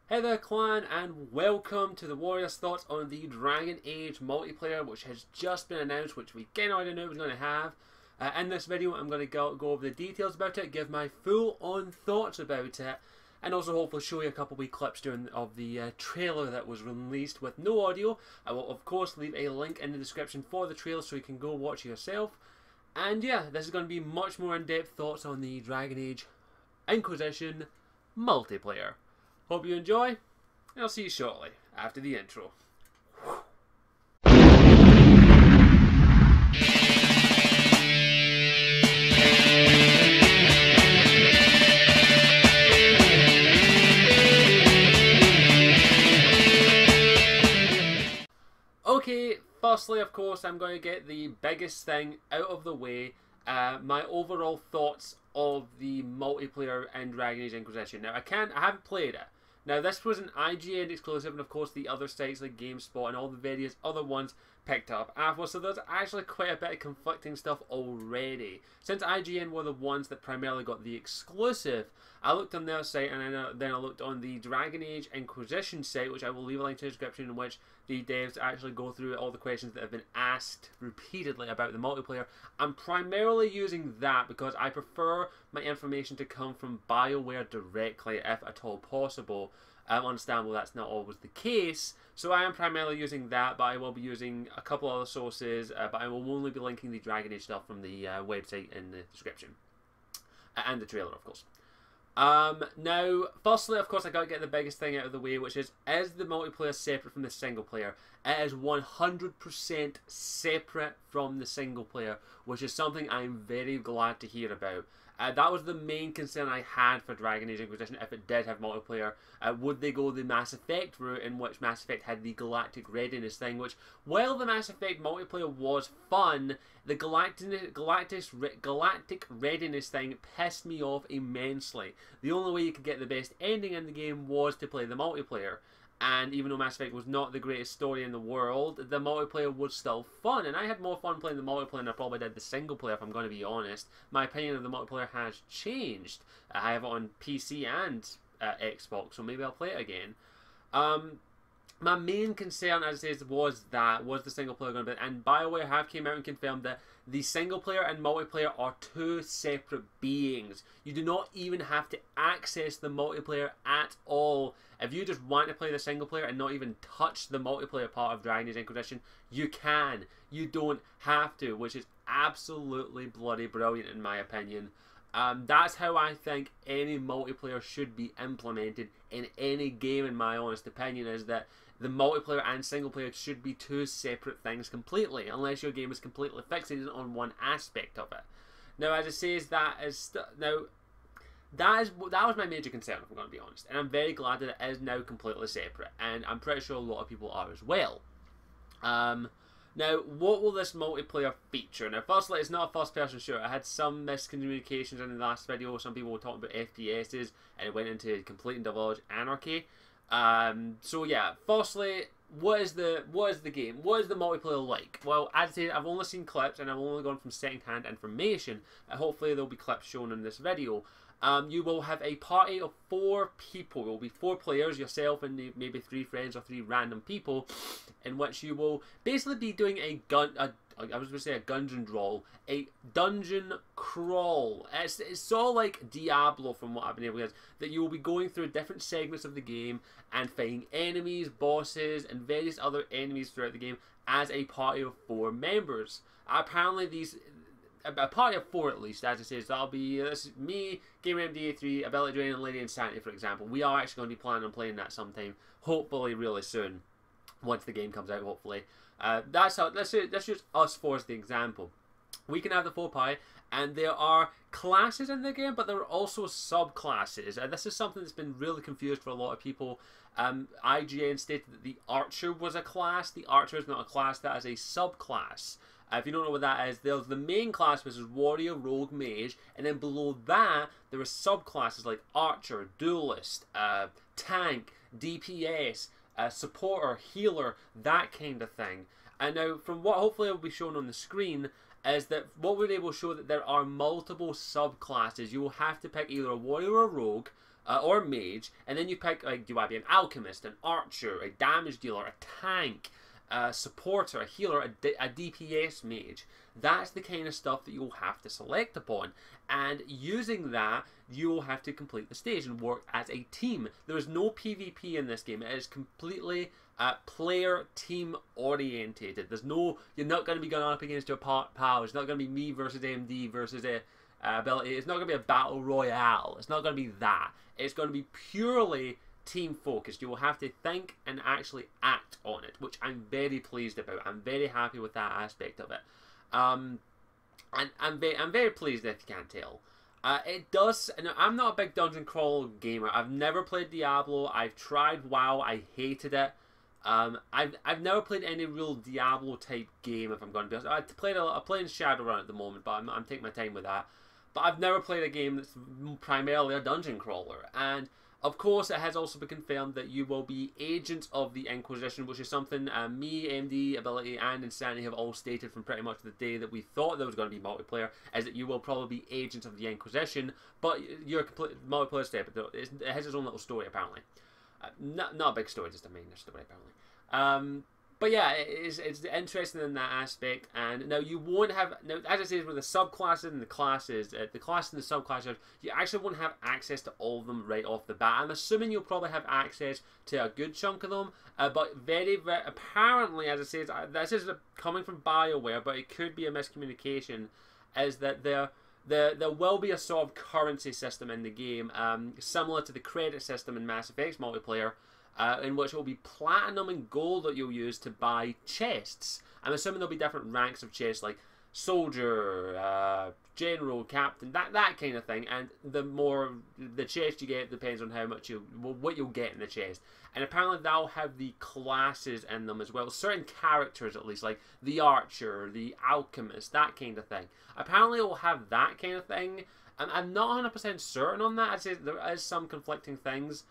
Hey there clan, and welcome to the Warriors' thoughts on the Dragon Age multiplayer, which has just been announced, which we kind of already knew it was going to have. In this video I'm going to go over the details about it, give my full on thoughts about it, and also hopefully show you a couple wee clips of the trailer that was released with no audio. I will of course leave a link in the description for the trailer so you can go watch it yourself. And yeah, this is going to be much more in-depth thoughts on the Dragon Age Inquisition multiplayer. Hope you enjoy, and I'll see you shortly after the intro. Okay, firstly, of course, I'm going to get the biggest thing out of the way. My overall thoughts of the multiplayer in Dragon Age Inquisition. Now, I haven't played it. Now, this was an IGN exclusive, and of course the other sites like GameSpot and all the various other ones picked up afterwards, so there's actually quite a bit of conflicting stuff already. Since IGN were the ones that primarily got the exclusive, I looked on their site, and then I looked on the Dragon Age Inquisition site, which I will leave a link to the description, in which the devs actually go through all the questions that have been asked repeatedly about the multiplayer. I'm primarily using that because I prefer my information to come from BioWare directly, if at all possible. Understandable that's not always the case, so I am primarily using that, but I will be using a couple other sources, but I will only be linking the Dragon Age stuff from the website in the description. And the trailer, of course. Now, firstly, of course, I gotta get the biggest thing out of the way, which is the multiplayer separate from the single player? It is 100% separate from the single player, which is something I'm very glad to hear about. That was the main concern I had for Dragon Age Inquisition if it did have multiplayer. Would they go the Mass Effect route, in which Mass Effect had the Galactic Readiness thing, which, while the Mass Effect multiplayer was fun, the Galactic Readiness thing pissed me off immensely. The only way you could get the best ending in the game was to play the multiplayer. And even though Mass Effect was not the greatest story in the world, the multiplayer was still fun. And I had more fun playing the multiplayer than I probably did the single player, if I'm going to be honest. My opinion of the multiplayer has changed. I have it on PC and Xbox, so maybe I'll play it again. My main concern, as I said, was the single player going to be... And BioWare have came out and confirmed that the single player and multiplayer are two separate beings. You do not even have to access the multiplayer at all. If you just want to play the single player and not even touch the multiplayer part of Dragon Age Inquisition, you can. You don't have to, which is absolutely bloody brilliant in my opinion. That's how I think any multiplayer should be implemented in any game, in my honest opinion, is that the multiplayer and single player should be two separate things completely, unless your game is completely fixated on one aspect of it. Now, as it says, that was my major concern, if I'm going to be honest, and I'm very glad that it is now completely separate, and I'm pretty sure a lot of people are as well. Now, what will this multiplayer feature? Now, firstly, it's not a first-person shooter. I had some miscommunications in the last video. Some people were talking about FPSs, and it went into complete and divulge anarchy. So yeah, firstly, what is the game? What is the multiplayer like? Well, as I said, I've only seen clips, and I've only gone from second-hand information. Hopefully, there'll be clips shown in this video. You will have a party of 4 people. There will be 4 players, yourself and maybe 3 friends or 3 random people, in which you will basically be doing a dungeon crawl. A dungeon crawl. It's sort of like Diablo, from what I've been able to get, that you will be going through different segments of the game and fighting enemies, bosses, and various other enemies throughout the game as a party of 4 members. Apparently a party of 4 at least, as it says. That'll be this is me, GamerMD83, Ability Drain, and Lady Insanity, for example. We are actually going to be planning on playing that sometime, hopefully really soon, once the game comes out, hopefully. That's just us 4 as the example. We can have the 4 party, and there are classes in the game, but there are also subclasses. This is something that's been really confused for a lot of people. IGN stated that the Archer was a class. The Archer is not a class, that is a subclass. If you don't know what that is, there's the main class, which is Warrior, Rogue, Mage, and then below that, there are subclasses like Archer, Duelist, Tank, DPS, Supporter, Healer, that kind of thing. And now, from what hopefully will be shown on the screen, is that what we're able to show that there are multiple subclasses. You will have to pick either a Warrior or a Rogue, or mage, and then you pick, like, do I be an alchemist, an archer, a damage dealer, a tank, a supporter, a healer, a DPS mage. That's the kind of stuff that you'll have to select upon, and using that, you'll have to complete the stage and work as a team. There is no PvP in this game. It is completely player team orientated. There's no, you're not going to be going up against your pal. It's not going to be me versus AMD versus a ability. It's not going to be a battle royale. It's not going to be that. It's going to be purely team focused. You will have to think and actually act on it, which I'm very pleased about. I'm very happy with that aspect of it. And I'm very pleased, if you can't tell. It does. I'm not a big dungeon crawl gamer. I've never played Diablo. I've tried WoW. I hated it. I've never played any real Diablo type game, if I'm going to be honest. I play in Shadowrun at the moment, but I'm taking my time with that. But I've never played a game that's primarily a dungeon crawler. And of course, it has also been confirmed that you will be agents of the Inquisition, which is something me, MD, Ability, and Insanity have all stated from pretty much the day that we thought there was going to be multiplayer, is that you will probably be agents of the Inquisition, but you're complete multiplayer step. It has its own little story, apparently. Not a big story, just a minor story, apparently. But yeah, it's interesting in that aspect. And now you won't have, now as I say, with the subclasses and the classes, the classes and the subclasses, you actually won't have access to all of them right off the bat. I'm assuming you'll probably have access to a good chunk of them, but very apparently, as I say, this is coming from BioWare, but it could be a miscommunication, is that there will be a sort of currency system in the game, similar to the credit system in Mass Effect multiplayer, in which it will be platinum and gold that you'll use to buy chests. I'm assuming there'll be different ranks of chests, like soldier, general, captain, that kind of thing. And the more the chest you get depends on how much what you'll get in the chest. And apparently they'll have the classes in them as well, certain characters at least, like the archer, the alchemist, that kind of thing. Apparently it will have that kind of thing. I'm not 100% certain on that. I'd say there is some conflicting things.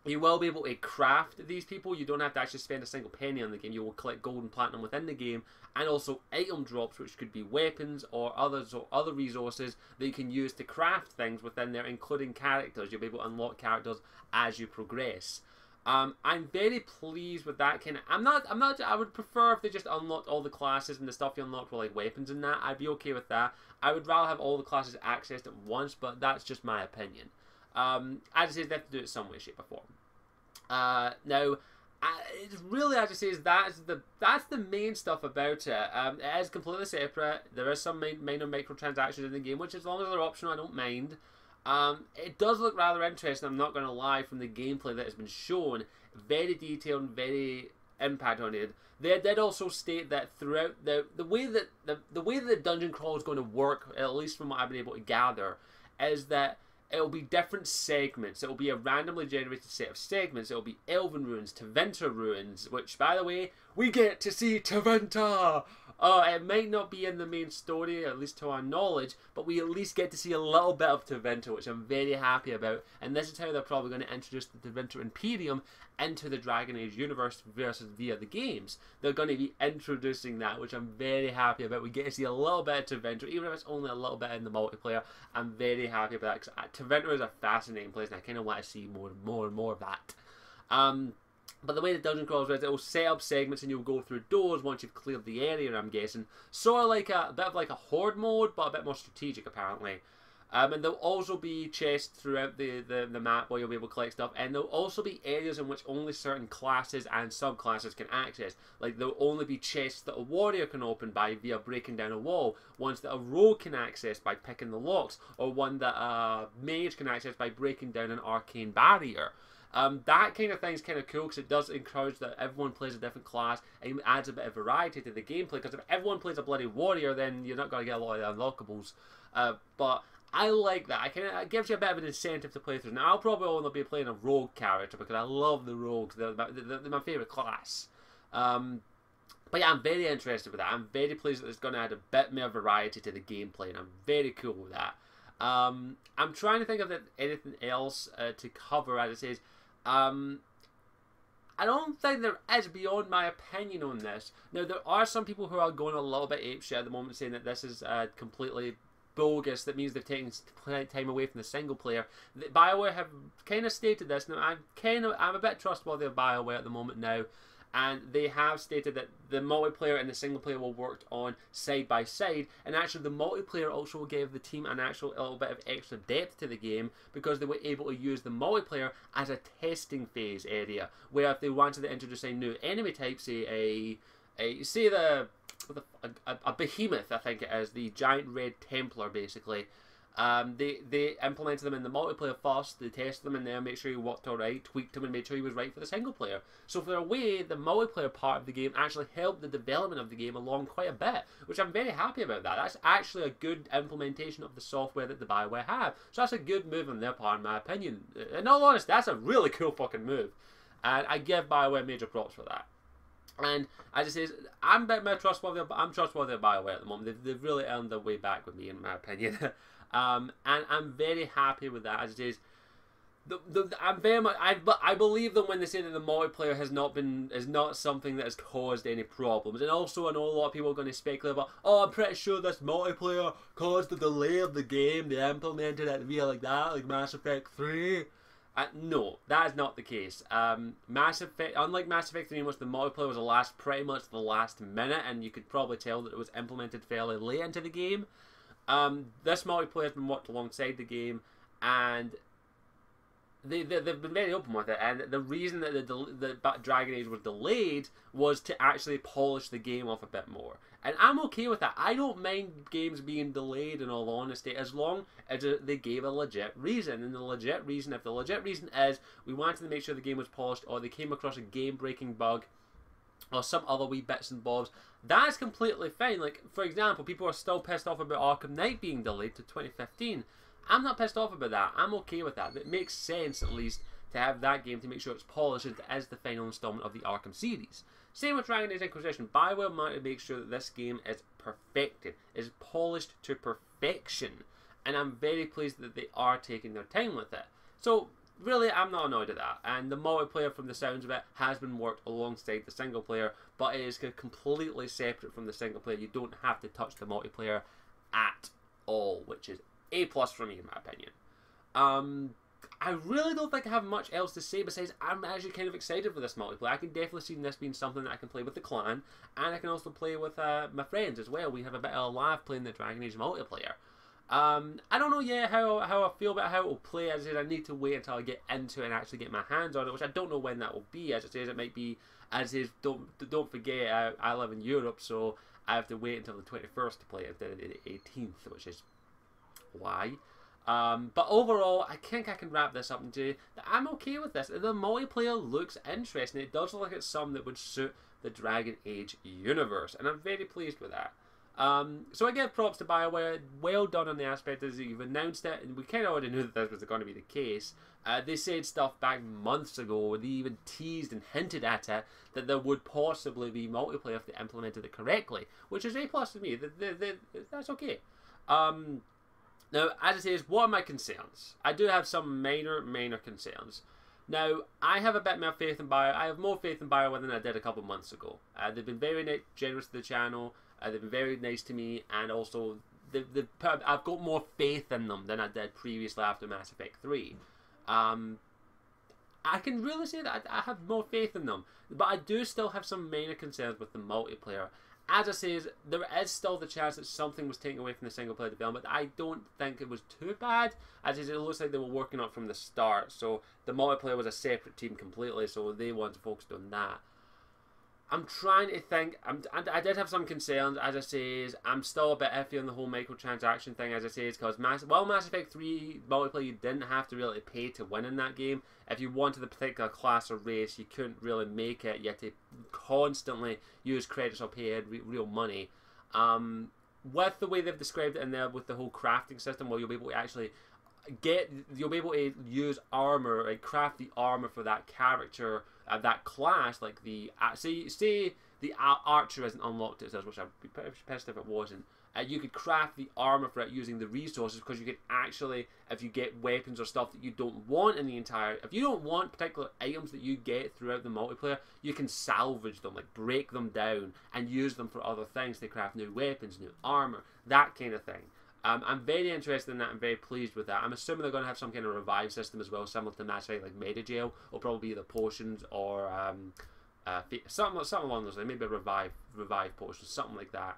You will be able to craft these people. You don't have to actually spend a single penny on the game. You will collect gold and platinum within the game, and also item drops, which could be weapons or other resources that you can use to craft things within there, including characters. You'll be able to unlock characters as you progress. I'm very pleased with that kind of. I would prefer if they just unlocked all the classes and the stuff you unlocked were like weapons and that. I'd be okay with that. I would rather have all the classes accessed at once, but that's just my opinion. As I say, they have to do it some way, shape, or form. Now, it's really, as I say, that's the main stuff about it. It is completely separate. There is some minor microtransactions in the game, which, as long as they're optional, I don't mind. It does look rather interesting, I'm not going to lie, from the gameplay that has been shown. Very detailed and very impact on it. They did also state that throughout the way that the dungeon crawl is going to work, at least from what I've been able to gather, is that it'll be different segments. It'll be a randomly generated set of segments. It'll be Elven Ruins, Tevinter Ruins, which, by the way, we get to see Tevinter! It might not be in the main story, at least to our knowledge, but we at least get to see a little bit of Tevinter, which I'm very happy about. And this is how they're probably going to introduce the Tevinter Imperium into the Dragon Age universe via the games. They're going to be introducing that, which I'm very happy about. We get to see a little bit of Tevinter, even if it's only a little bit in the multiplayer. I'm very happy about that, because Tevinter is a fascinating place, and I kind of want to see more and more of that. But the way the dungeon crawls is, it will set up segments and you'll go through doors once you've cleared the area, I'm guessing. Sort of like a bit of like a horde mode, but a bit more strategic, apparently. And there'll also be chests throughout the map where you'll be able to collect stuff. And there'll also be areas in which only certain classes and subclasses can access. Like, there'll only be chests that a warrior can open via breaking down a wall. Ones that a rogue can access by picking the locks. Or one that a mage can access by breaking down an arcane barrier. That kind of thing is kind of cool, because it does encourage that everyone plays a different class, and it adds a bit of variety to the gameplay, because if everyone plays a bloody warrior, then you're not going to get a lot of unlockables. But I like that. It gives you a bit of an incentive to play through. Now, I'll probably only be playing a rogue character, because I love the rogues. They're my favourite class. But yeah, I'm very interested with that. I'm very pleased that it's going to add a bit more variety to the gameplay, and I'm very cool with that. I'm trying to think of anything else to cover, as it says. I don't think there is, beyond my opinion on this. Now, there are some people who are going a little bit apeshit at the moment, saying that this is completely bogus, that means they've taken time away from the single player. BioWare have kind of stated this. Now, I'm a bit trustworthy of BioWare at the moment now, and they have stated that the multiplayer and the single player will work on side by side, and actually the multiplayer also gave the team an actual little bit of extra depth to the game, because they were able to use the multiplayer as a testing phase area, where if they wanted to introduce a new enemy type, say a behemoth, I think it is, the giant red Templar, basically. They implemented them in the multiplayer first, they tested them in there, make sure he worked alright, tweaked him and made sure he was right for the single player. So for a way, the multiplayer part of the game actually helped the development of the game along quite a bit, which I'm very happy about that. That's actually a good implementation of the software that the BioWare have. So that's a good move on their part, in my opinion. In all honesty, that's a really cool fucking move. And I give BioWare major props for that. And as I say, I'm a bit more trustworthy. I'm trustworthy of BioWare at the moment. They've really earned their way back with me, in my opinion. And I'm very happy with that. As it is, I'm very much. I believe them when they say that the multiplayer is not something that has caused any problems. And also, I know a lot of people are going to speculate about, oh, I'm pretty sure this multiplayer caused the delay of the game. They implemented it via like that, like Mass Effect 3. No, that is not the case. Unlike Mass Effect 3, in which the multiplayer was pretty much the last minute, and you could probably tell that it was implemented fairly late into the game. This multiplayer has been worked alongside the game, and they've been very open with it. And the reason that the Dragon Age was delayed was to actually polish the game off a bit more. And I'm okay with that. I don't mind games being delayed, in all honesty, as long as they gave a legit reason. And if the legit reason is we wanted to make sure the game was polished, or they came across a game-breaking bug, or some other wee bits and bobs, that's completely fine. Like, for example, people are still pissed off about Arkham Knight being delayed to 2015. I'm not pissed off about that. I'm okay with that. It makes sense, at least, to have that game to make sure it's polished as the final installment of the Arkham series. Same with Dragon Age Inquisition. BioWare wanted to make sure that this game is perfected, is polished to perfection, and I'm very pleased that they are taking their time with it. So, really, I'm not annoyed at that. And the multiplayer, from the sounds of it, has been worked alongside the single player, but it is completely separate from the single player. You don't have to touch the multiplayer at all, which is A+ for me, in my opinion. I really don't think I have much else to say besides I'm actually kind of excited for this multiplayer. I can definitely see this being something that I can play with the clan, and I can also play with my friends as well. We have a bit of a laugh playing the Dragon Age multiplayer. I don't know yet how I feel about how it will play. As I said, I need to wait until I get into it and actually get my hands on it, which I don't know when that will be. As it says, it might be, as it is, don't forget, I live in Europe, so I have to wait until the 21st to play it instead of the 18th, which is why. But overall, I think I can wrap this up and say that I'm okay with this. The multiplayer looks interesting. It does look like it's something that would suit the Dragon Age universe, and I'm very pleased with that. So I give props to BioWare. Well done on the aspect that you've announced it, and we kind of already knew that this was going to be the case. They said stuff back months ago, they even teased and hinted at it, that there would possibly be multiplayer if they implemented it correctly, which is A+ to me. That's okay. Now, as I say, what are my concerns? I do have some minor concerns. Now, I have a bit more faith in BioWare. I have more faith in BioWare than I did a couple months ago. They've been very generous to the channel. They've been very nice to me, and also I've got more faith in them than I did previously after Mass Effect 3. I can really say that I have more faith in them, but I do still have some minor concerns with the multiplayer. As I say, there is still the chance that something was taken away from the single player development. I don't think it was too bad. As I say, it looks like they were working on it from the start, so the multiplayer was a separate team completely, so they wanted to focus on that. I'm trying to think. I did have some concerns, as I say. I'm still a bit iffy on the whole microtransaction thing, as I say, because Mass Effect 3 multiplayer, you didn't have to really pay to win in that game. If you wanted a particular class or race, you couldn't really make it. You had to constantly use credits or pay real money. With the way they've described it in there, with the whole crafting system, where you'll be able to actually you'll be able to use armor and craft the armor for that character, that class, like the say the archer isn't unlocked, it says, which I'd be pissed if it wasn't. You could craft the armor for it using the resources, because you can actually, if you get weapons or stuff that you don't want in the entire, if you don't want particular items that you get throughout the multiplayer, you can salvage them, like break them down and use them for other things to craft new weapons, new armor, that kind of thing. I'm very interested in that. I'm very pleased with that. I'm assuming they're going to have some kind of revive system as well, similar to Mass Effect, like Meta Jail, or probably either potions or something along those lines. Maybe a revive potions, something like that.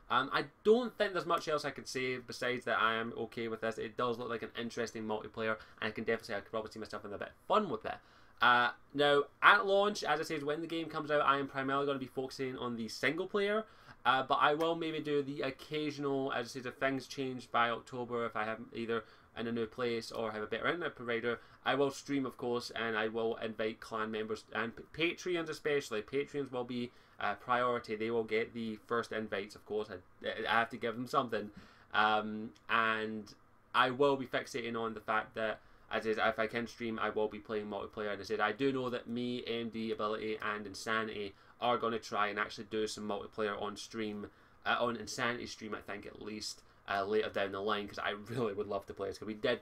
I don't think there's much else I could say besides that I am okay with this. It does look like an interesting multiplayer, and I can definitely say I could probably see myself having a bit of fun with it. Now, at launch, as I said, when the game comes out, I am primarily going to be focusing on the single player. But I will maybe do the occasional, as I said, if things change by October, if I have either in a new place or have a better internet provider, I will stream, of course, and I will invite clan members and Patreons especially. Patreons will be priority. They will get the first invites, of course. I have to give them something. And I will be fixating on the fact that, as is, if I can stream, I will be playing multiplayer. And I said, I do know that me, MD, Ability, and Insanity are going to try and actually do some multiplayer on stream, on Insanity stream, I think, at least, later down the line, because I really would love to play this. Because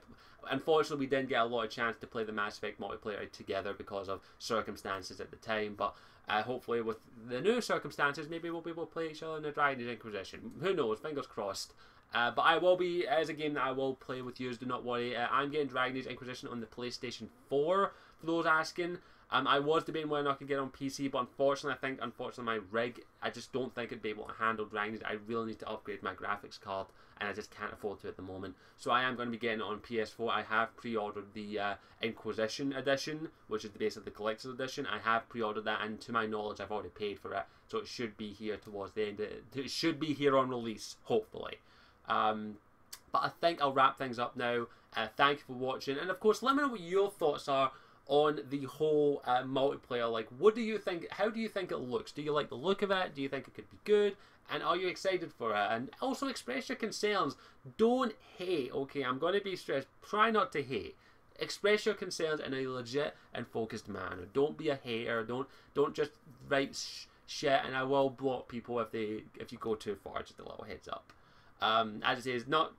unfortunately, we didn't get a lot of chance to play the Mass Effect multiplayer together because of circumstances at the time, but hopefully with the new circumstances, maybe we'll be able to play each other in the Dragon Age Inquisition. Who knows? Fingers crossed. But I will be, as a game that I will play with you, do not worry. I'm getting Dragon Age Inquisition on the PlayStation 4, for those asking. I was debating whether or not I could get it on PC, but unfortunately, my rig, I just don't think it'd be able to handle Dragon Age. I really need to upgrade my graphics card, and I just can't afford to at the moment. So I am going to be getting it on PS4. I have pre-ordered the Inquisition edition, which is basically the collector's edition. I have pre-ordered that, and to my knowledge, I've already paid for it. So it should be here towards the end. It should be here on release, hopefully. But I think I'll wrap things up now. Thank you for watching, and of course, let me know what your thoughts are on the whole multiplayer. Like, what do you think? How do you think it looks? Do you like the look of it? Do you think it could be good? And are you excited for it? And also express your concerns. Don't hate. Okay, I'm going to be stressed. Try not to hate. Express your concerns in a legit and focused manner. Don't be a hater. Don't just write shit. And I will block people if you go too far. Just a little heads up. As I say, it's not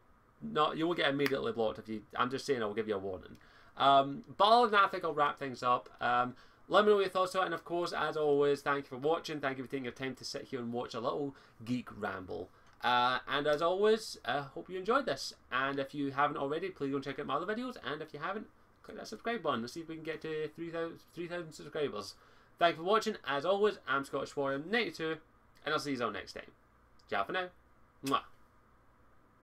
you won't get immediately blocked if you. I'm just saying I'll give you a warning. But other than that, I think I'll wrap things up. Let me know what your thoughts are, and of course, as always, thank you for watching. Thank you for taking your time to sit here and watch a little geek ramble. And as always, hope you enjoyed this. And if you haven't already, please go and check out my other videos. And if you haven't, click that subscribe button. Let's see if we can get to 3,000 subscribers. Thank you for watching. As always, I'm Scottish Warrior 92, and I'll see you all next time. Ciao for now. Mwah.